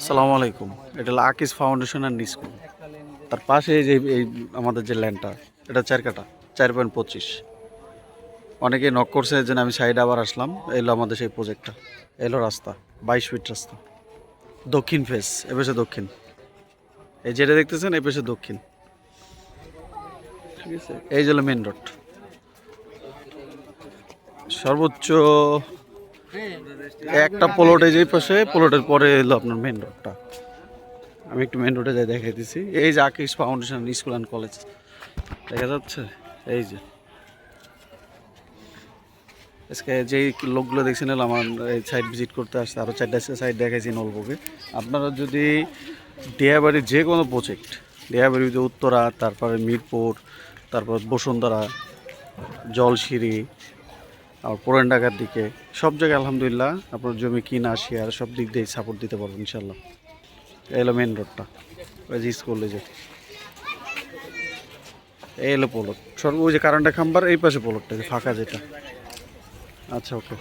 আসসালামু আলাইকুম। এটা হলো আকিস ফাউন্ডেশন অ্যান্ড স্কুল। তার পাশে এই আমাদের যে ল্যান্ডটা, এটা 4 কাঠা, 4.25। অনেকেই নক করছে যে আমি সাইডে আবার আসলাম। এলো আমাদের সেই প্রজেক্টটা, এলো রাস্তা 22 ফিট রাস্তা, দক্ষিণ ফেস, এ পাশে দক্ষিণ। এই যেটা দেখতেছেন এই পাশে দক্ষিণ, ঠিক আছে। এই যে হলো মেন রোড, সর্বোচ্চ একটা প্লট এই যে পাশে, প্লটের পরে এলো আপনার মেন রোডটা। আমি একটু মেন রোডে যাই দেখাই দিচ্ছি। এই যে আকিস ফাউন্ডেশন স্কুল অ্যান্ড কলেজ দেখা যাচ্ছে। এই যে আজকে যেই লোকগুলো দেখছেন আমার এই সাইড ভিজিট করতে আসছে, আরও 4টা সাইড দেখাইছি নলবকে। আপনারা যদি ডিয়াবাড়ির যে কোনো প্রজেক্ট, ডিয়াবাড়ির যে উত্তরা, তারপরে মিরপুর, তারপর বসুন্ধরা, জলসিঁড়ি, আর পুরান ঢাকার দিকে সব জায়গায় আলহামদুলিল্লাহ আপনার জমি কিনা শেয়ার সব দিক দিয়ে সাপোর্ট দিতে পারবো ইনশাল্লাহ। এই হলো মেন রোডটা, ওই যে স্কুলে যে এই হলো পোলট, ওই যে কারেন্টের খাম্বার এই পাশে পোলটটা ফাঁকা যেটা। আচ্ছা, ওকে।